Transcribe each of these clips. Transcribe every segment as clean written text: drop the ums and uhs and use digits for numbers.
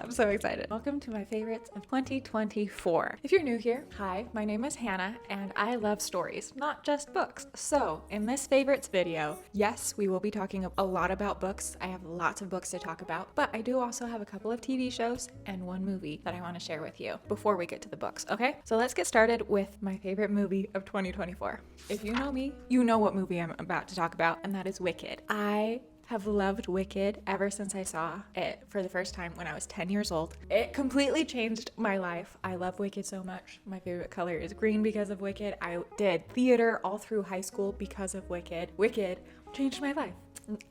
I'm so excited. Welcome to my favorites of 2024. If you're new here, hi, my name is Hannah and I love stories, not just books. So in this favorites video, yes, we will be talking a lot about books. I have lots of books to talk about, but I do also have a couple of TV shows and one movie that I want to share with you before we get to the books, okay? So let's get started with my favorite movie of 2024. If you know me, you know what movie I'm about to talk about, and that is Wicked. I have loved Wicked ever since I saw it for the first time when I was 10 years old. It completely changed my life. I love Wicked so much. My favorite color is green because of Wicked. I did theater all through high school because of Wicked. Wicked changed my life.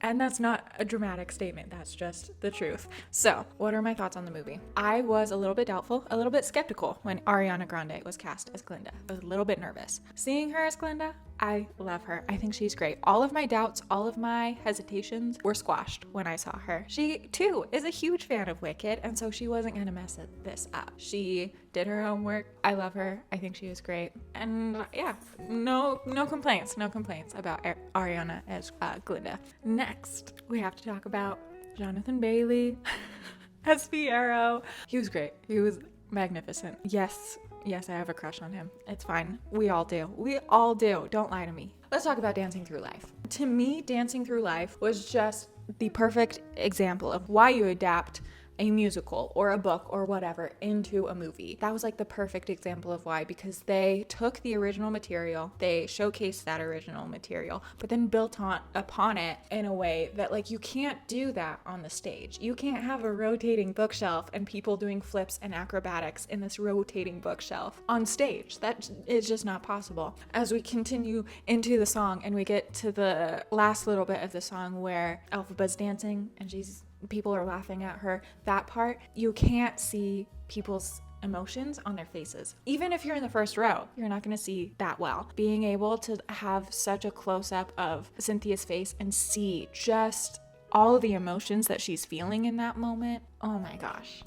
And that's not a dramatic statement, that's just the truth. So, what are my thoughts on the movie? I was a little bit doubtful, a little bit skeptical when Ariana Grande was cast as Glinda. I was a little bit nervous. Seeing her as Glinda, I love her. I think she's great. All of my doubts, all of my hesitations were squashed when I saw her. She, too, is a huge fan of Wicked, and so she wasn't gonna mess this up. She did her homework. I love her. I think she was great. And yeah, no complaints about Ariana as Glinda. Next, we have to talk about Jonathan Bailey as Fiyero. He was great. He was magnificent. Yes, I have a crush on him. It's fine. We all do. Don't lie to me. Let's talk about Dancing Through Life. To me, Dancing Through Life was just the perfect example of why you adapt a musical or a book or whatever into a movie. That was like the perfect example of why, because they took the original material, they showcased that original material, but then built upon it in a way that like you can't do that on the stage. You can't have a rotating bookshelf and people doing flips and acrobatics in this rotating bookshelf on stage. That is just not possible. As we continue into the song and we get to the last little bit of the song where Elphaba's dancing and people are laughing at her, that part, you can't see people's emotions on their faces. Even if you're in the first row, you're not going to see that well. Being able to have such a close-up of Cynthia's face and see just all of the emotions that she's feeling in that moment, oh my gosh,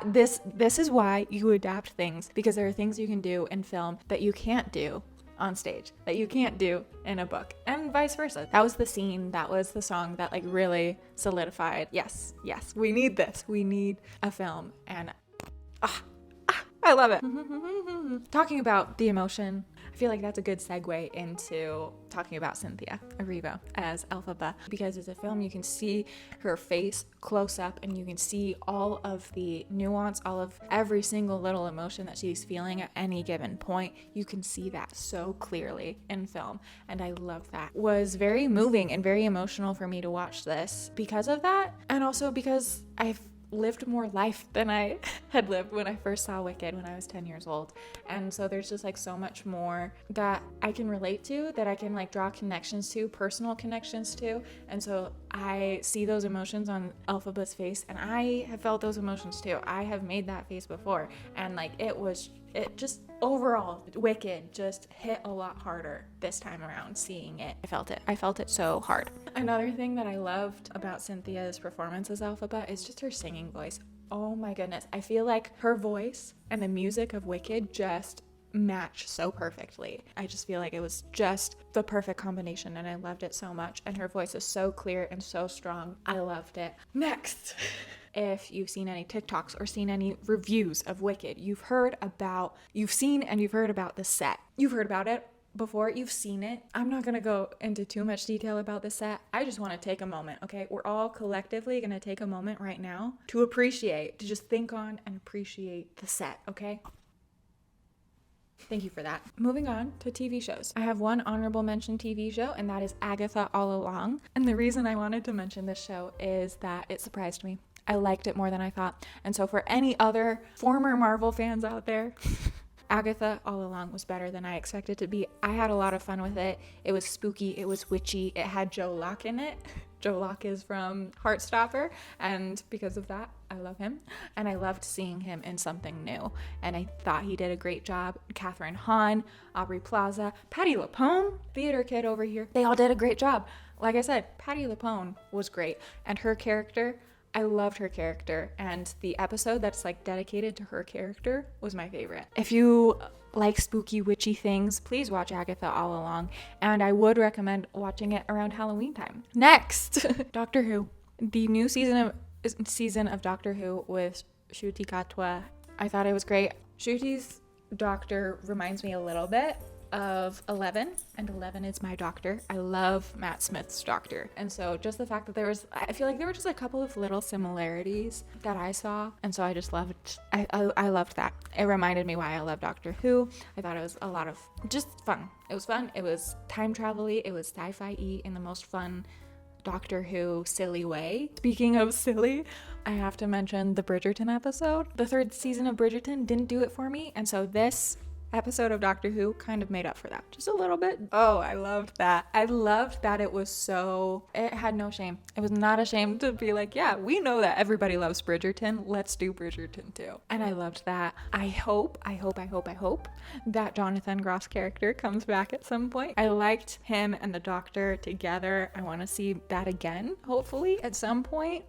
this is why you adapt things, because there are things you can do in film that you can't do on stage, that you can't do in a book, and vice versa. That was the scene, that was the song that like really solidified, yes, we need this. We need a film, and I love it. Talking about the emotion, I feel like that's a good segue into talking about Cynthia Erivo as Elphaba, because as a film you can see her face close up and you can see all of the nuance, all of every single little emotion that she's feeling at any given point. You can see that so clearly in film, and I love that. It was very moving and very emotional for me to watch this because of that, and also because I've lived more life than I had lived when I first saw Wicked when I was 10 years old. And so there's just like so much more that I can relate to, that I can like draw connections to, personal connections to. And so I see those emotions on Elphaba's face, and I have felt those emotions too. I have made that face before, and like it just overall, Wicked just hit a lot harder this time around seeing it. I felt it so hard. Another thing that I loved about Cynthia's performance as Elphaba is just her singing voice. Oh my goodness. I feel like her voice and the music of Wicked just match so perfectly. I just feel like it was just the perfect combination, and I loved it so much. And her voice is so clear and so strong. I loved it. Next. If you've seen any TikToks or seen any reviews of Wicked, you've seen and you've heard about the set. You've heard about it before, you've seen it. I'm not gonna go into too much detail about the set. I just want to take a moment, okay? We're all collectively gonna take a moment right now to just think on and appreciate the set, okay? Thank you for that. Moving on to TV shows. I have one honorable mention TV show, and that is Agatha All Along. And the reason I wanted to mention this show is that it surprised me. I liked it more than I thought. And so for any other former Marvel fans out there, Agatha All Along was better than I expected it to be. I had a lot of fun with it. It was spooky, it was witchy, it had Joe Locke in it. Joe Locke is from Heartstopper, and because of that, I love him. And I loved seeing him in something new. And I thought he did a great job. Catherine Hahn, Aubrey Plaza, Patti LuPone, theater kid over here. They all did a great job. Like I said, Patti LuPone was great. And her character, I loved her character. And the episode that's like dedicated to her character was my favorite. If you like spooky, witchy things, please watch Agatha All Along. And I would recommend watching it around Halloween time. Next, Doctor Who. The new season of season of Doctor Who with Ncuti Gatwa. I thought it was great. Ncuti's doctor reminds me a little bit of 11, and 11 is my doctor. I love Matt Smith's doctor, and so just the fact that I feel like there were just a couple of little similarities that I saw, and so I just loved, I loved that. It reminded me why I love Doctor Who. I thought it was a lot of just fun. It was fun. It was time travel-y. It was sci-fi-y in the most fun Doctor Who silly way. Speaking of silly, I have to mention the Bridgerton episode. The third season of Bridgerton didn't do it for me, and so this episode of Doctor Who kind of made up for that just a little bit. Oh, I loved that. I loved that it had no shame. It was not ashamed to be like, yeah, we know that everybody loves Bridgerton. Let's do Bridgerton too. And I loved that. I hope that Jonathan Groff's character comes back at some point. I liked him and the Doctor together. I want to see that again, hopefully, at some point.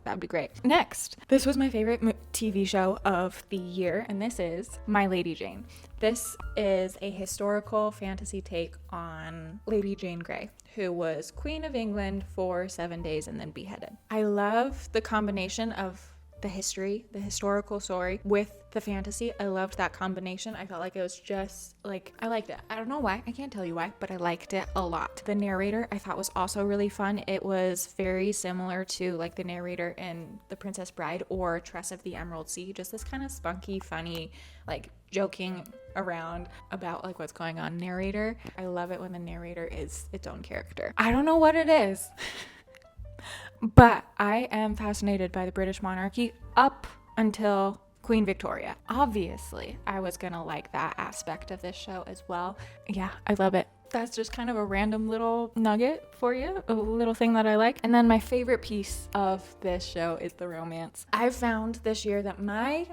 That'd be great. Next, this was my favorite TV show of the year, and this is My Lady Jane. This is a historical fantasy take on Lady Jane Grey, who was Queen of England for 7 days and then beheaded. I love the combination of the historical story with the fantasy. I loved that combination. I felt like it was just like, I liked it. I don't know why. I can't tell you why, but I liked it a lot. The narrator I thought was also really fun. It was very similar to like the narrator in The Princess Bride or Tress of the Emerald Sea. Just this kind of spunky, funny, like joking around about like what's going on narrator. I love it when the narrator is its own character. I don't know what it is. But I am fascinated by the British monarchy up until Queen Victoria. Obviously, I was gonna like that aspect of this show as well. Yeah, I love it. That's just kind of a random little nugget for you, a little thing that I like. And then my favorite piece of this show is the romance. I've found this year that my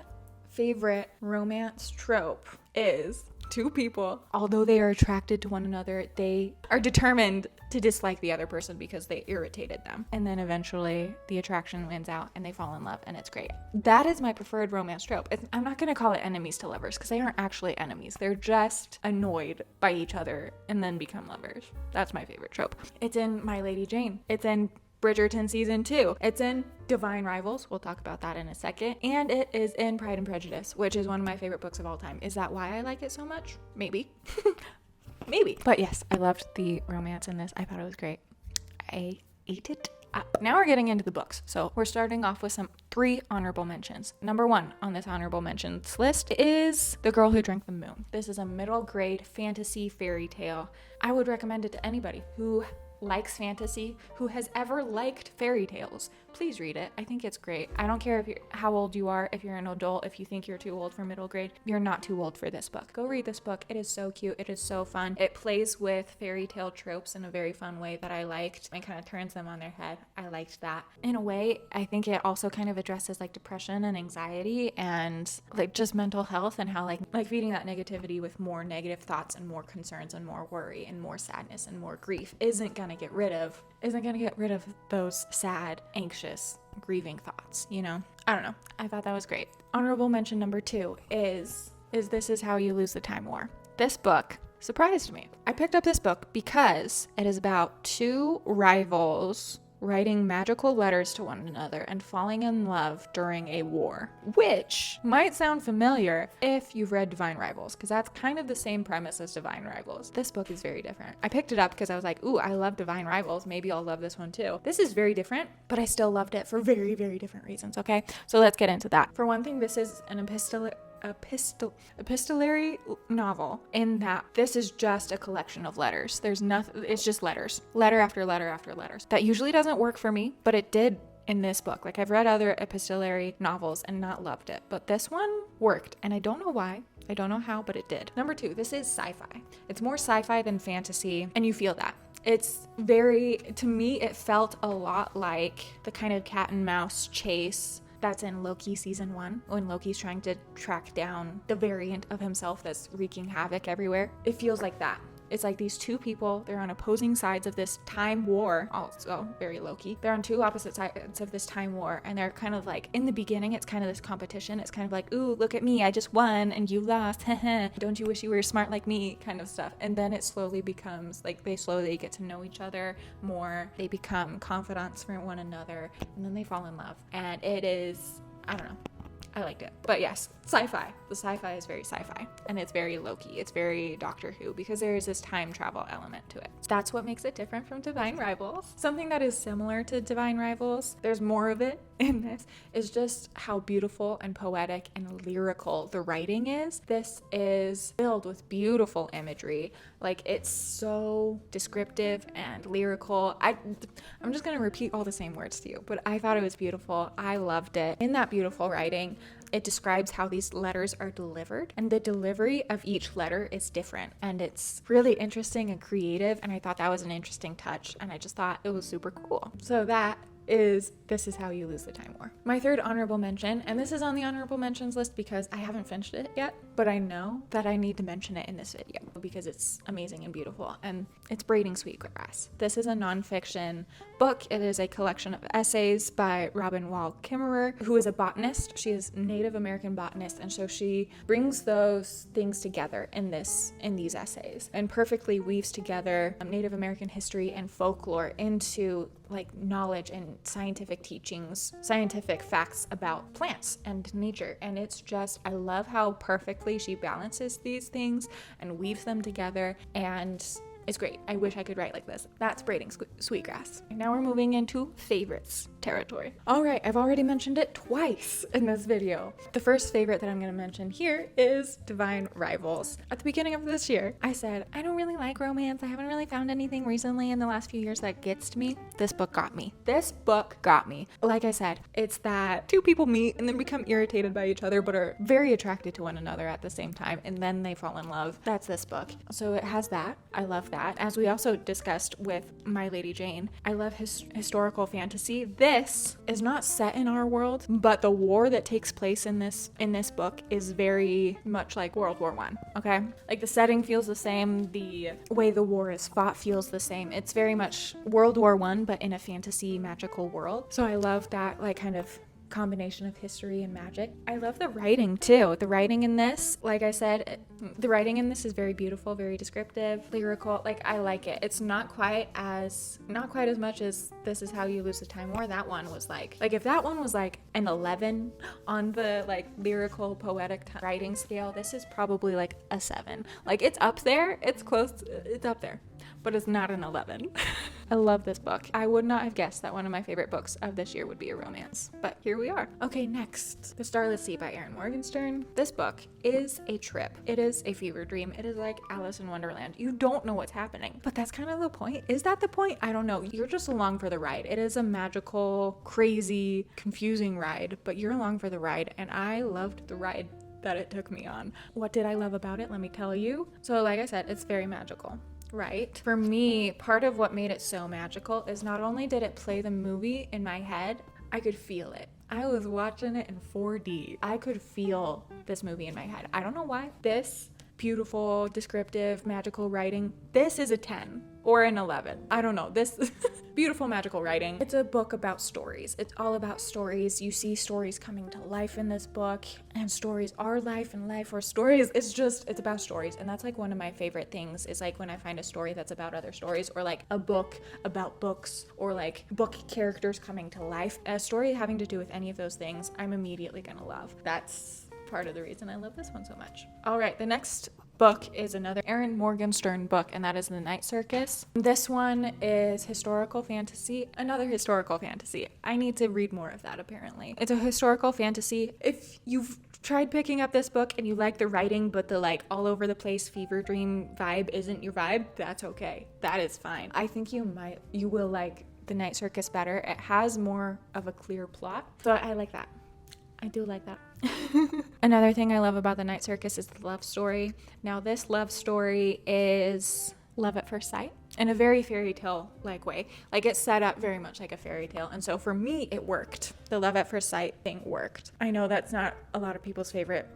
favorite romance trope is two people, although they are attracted to one another, they are determined to dislike the other person because they irritated them. And then eventually the attraction wins out and they fall in love, and it's great. That is my preferred romance trope. I'm not going to call it enemies to lovers because they aren't actually enemies. They're just annoyed by each other and then become lovers. That's my favorite trope. It's in My Lady Jane. It's in Bridgerton season 2. It's in Divine Rivals. We'll talk about that in a second. And it is in Pride and Prejudice, which is one of my favorite books of all time. Is that why I like it so much? Maybe. Maybe. But yes, I loved the romance in this. I thought it was great. I ate it up. Now we're getting into the books. So we're starting off with 3 honorable mentions. Number 1 on this honorable mentions list is The Girl Who Drank the Moon. This is a middle grade fantasy fairy tale. I would recommend it to anybody who likes fantasy, who has ever liked fairy tales. Please read it. I think it's great. I don't care how old you are, if you're an adult, if you think you're too old for middle grade, you're not too old for this book. Go read this book. It is so cute. It is so fun. It plays with fairy tale tropes in a very fun way that I liked and kind of turns them on their head. I liked that. In a way, I think it also kind of addresses like depression and anxiety and like just mental health and how like feeding that negativity with more negative thoughts and more concerns and more worry and more sadness and more grief isn't gonna get rid of those sad, anxious, grieving thoughts, you know? I don't know. I thought that was great. Honorable mention number 2 is This Is How You Lose the Time War. This book surprised me. I picked up this book because it is about 2 rivals writing magical letters to one another and falling in love during a war, which might sound familiar if you've read Divine Rivals, because that's kind of the same premise as Divine Rivals. This book is very different. I picked it up because I was like, ooh, I love Divine Rivals. Maybe I'll love this one too. This is very different, but I still loved it for very, very different reasons, okay? So let's get into that. For one thing, this is an epistolary novel in that this is just a collection of letters. There's nothing, it's just letters, letter after letter after letters. That usually doesn't work for me, but it did in this book. Like I've read other epistolary novels and not loved it, but this one worked, and I don't know why. I don't know how, but it did. Number 2, this is sci-fi. It's more sci-fi than fantasy, and you feel that. It's very, to me, it felt a lot like the kind of cat and mouse chase that's in Loki season 1, when Loki's trying to track down the variant of himself that's wreaking havoc everywhere. It feels like that. It's like these two people, they're on opposing sides of this time war, also very low-key. They're on two opposite sides of this time war, and they're kind of like, in the beginning, it's kind of this competition. It's kind of like, ooh, look at me, I just won and you lost, don't you wish you were smart like me, kind of stuff. And then it slowly becomes like, they slowly get to know each other more, they become confidants for one another, and then they fall in love. And it is, I don't know, I liked it. But yes, sci-fi. The sci-fi is very sci-fi, and it's very low-key. It's very Doctor Who, because there is this time travel element to it. That's what makes it different from Divine Rivals. Something that is similar to Divine Rivals, there's more of it in this, is just how beautiful and poetic and lyrical the writing is. This is filled with beautiful imagery. Like, it's so descriptive and lyrical. I'm just gonna repeat all the same words to you, but I thought it was beautiful. I loved it. In that beautiful writing, it describes how these letters are delivered, and the delivery of each letter is different, and it's really interesting and creative, and I thought that was an interesting touch, and I just thought it was super cool. So this is how you lose the time war. My third honorable mention, and this is on the honorable mentions list because I haven't finished it yet, but I know that I need to mention it in this video because it's amazing and beautiful, and it's Braiding Sweetgrass. This is a nonfiction book. It is a collection of essays by Robin Wall Kimmerer, who is a botanist. She is Native American botanist, and so she brings those things together in these essays and perfectly weaves together Native American history and folklore into like knowledge and scientific teachings, scientific facts about plants and nature. And it's just, I love how perfectly she balances these things and weaves them together, and it's great. I wish I could write like this. That's Braiding Sweetgrass. Now we're moving into favorites territory. All right, I've already mentioned it twice in this video. The first favorite that I'm going to mention here is Divine Rivals. At the beginning of this year, I said, I don't really like romance. I haven't really found anything recently in the last few years that gets to me. This book got me. This book got me. Like I said, it's that two people meet and then become irritated by each other, but are very attracted to one another at the same time, and then they fall in love. That's this book. So it has that. I love that. As we also discussed with My Lady Jane, I love historical fantasy. This is not set in our world, but the war that takes place in this book is very much like World War I, okay? Like the setting feels the same, the way the war is fought feels the same. It's very much World War I, but in a fantasy magical world. So I love that like kind of combination of history and magic. I love the writing too. The writing in this, like I said, the writing in this is very beautiful, very descriptive, lyrical. Like, I like it. It's not quite as much as This Is How You Lose the Time War. That one was like if that one was like an 11 on the like lyrical poetic writing scale, this is probably like a 7. Like, it's up there. It's close. It's up there, but it's not an 11. I love this book. I would not have guessed that one of my favorite books of this year would be a romance, but here we are. Okay, next, The Starless Sea by Erin Morgenstern. This book is a trip. It is a fever dream. It is like Alice in Wonderland. You don't know what's happening, but that's kind of the point. Is that the point? I don't know. You're just along for the ride. It is a magical, crazy, confusing ride, but you're along for the ride, and I loved the ride that it took me on. What did I love about it? Let me tell you. So like I said, it's very magical. Right? For me, part of what made it so magical is not only did it play the movie in my head, I could feel it. I was watching it in 4D. I could feel this movie in my head. I don't know why. This beautiful, descriptive, magical writing, this is a 10 or an 11. I don't know. This beautiful, magical writing. It's a book about stories. It's all about stories. You see stories coming to life in this book, and stories are life, and life are stories. It's about stories. And that's like one of my favorite things is like when I find a story that's about other stories, or like a book about books, or like book characters coming to life. A story having to do with any of those things, I'm immediately gonna love. That's part of the reason I love this one so much. All right, the next book is another Erin Morgenstern book, and that is The Night Circus. This one is historical fantasy, another historical fantasy. I need to read more of that apparently. It's a historical fantasy. If you've tried picking up this book and you like the writing, but the like all over the place fever dream vibe isn't your vibe, that's okay. That is fine. I think you will like The Night Circus better. It has more of a clear plot, so I like that. I do like that. Another thing I love about The Night Circus is the love story. Now, this love story is love at first sight in a very fairy tale like way. Like, it's set up very much like a fairy tale, and so for me it worked. the love at first sight thing worked. I know that's not a lot of people's favorite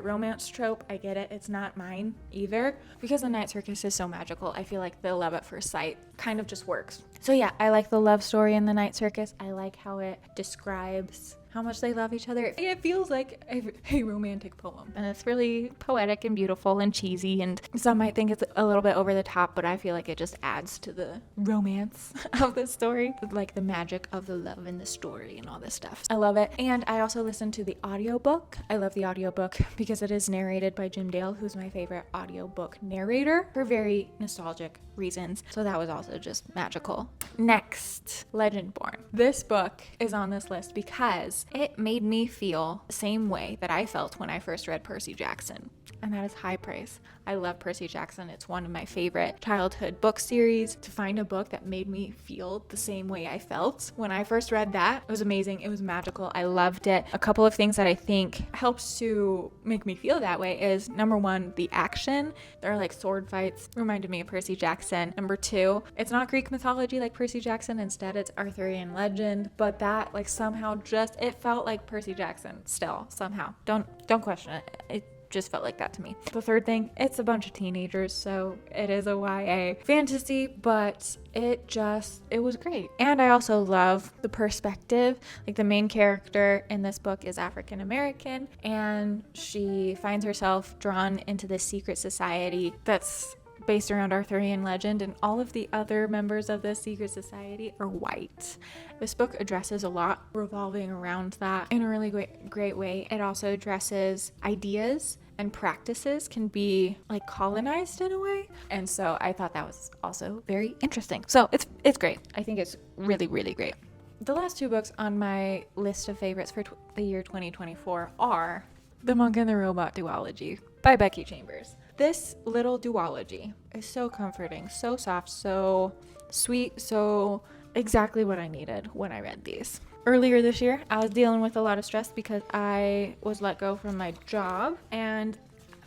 romance trope. I get it. It's not mine either. Because the Night Circus is so magical, I feel like the love at first sight kind of just works. So yeah, I like the love story in the Night Circus. I like how it describes how much they love each other. It feels like a romantic poem. And it's really poetic and beautiful and cheesy, and some might think it's a little bit over the top, but I feel like it just adds to the romance of the story, like the magic of the love in the story and all this stuff. I love it. And I also listened to the audiobook. I love the audiobook because it is narrated by Jim Dale, who's my favorite audiobook narrator for very nostalgic reasons. So that was also just magical. Next, Legendborn. This book is on this list because it made me feel the same way that I felt when I first read Percy Jackson. And that is high praise. I love Percy Jackson. It's one of my favorite childhood book series. To find a book that made me feel the same way I felt when I first read that, it was amazing. It was magical. I loved it. A couple of things that I think helps to make me feel that way is, number one, the action. There are like sword fights. Reminded me of Percy Jackson. Number two, it's not Greek mythology like Percy Jackson. Instead, it's Arthurian legend. But that like somehow just, it felt like Percy Jackson still somehow. Don't question it. It just felt like that to me. The third thing, it's a bunch of teenagers, so it is a YA fantasy, but it was great. And I also love the perspective. Like the main character in this book is African American, and she finds herself drawn into this secret society that's based around Arthurian legend, and all of the other members of this secret society are white. This book addresses a lot revolving around that in a really great way. It also addresses ideas and practices can be like colonized in a way. And so I thought that was also very interesting. So it's great. I think it's really, really great. The last two books on my list of favorites for the year 2024 are The Monk and the Robot duology by Becky Chambers. This little duology is so comforting, so soft, so sweet, so exactly what I needed when I read these. Earlier this year, I was dealing with a lot of stress because I was let go from my job, and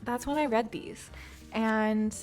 that's when I read these. And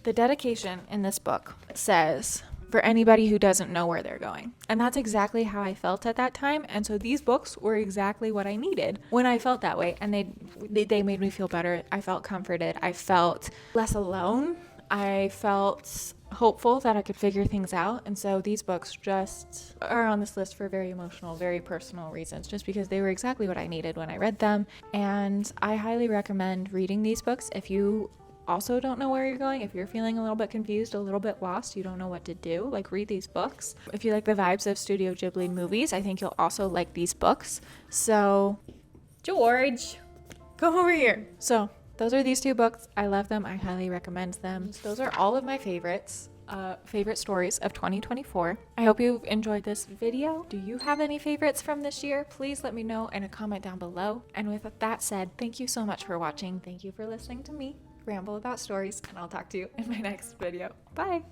the dedication in this book says, for anybody who doesn't know where they're going. And that's exactly how I felt at that time. And so these books were exactly what I needed when I felt that way. And they made me feel better. I felt comforted. I felt less alone. I felt hopeful that I could figure things out. And so these books just are on this list for very emotional, very personal reasons, just because they were exactly what I needed when I read them. And I highly recommend reading these books if you also don't know where you're going. If you're feeling a little bit confused, a little bit lost, you don't know what to do, like read these books. If you like the vibes of Studio Ghibli movies, I think you'll also like these books. So George, come over here. So those are these two books. I love them. I highly recommend them. Those are all of my favorites. Favorite stories of 2024. I hope you've enjoyed this video. Do you have any favorites from this year? Please let me know in a comment down below. And with that said, thank you so much for watching. Thank you for listening to me ramble about stories, and I'll talk to you in my next video. Bye!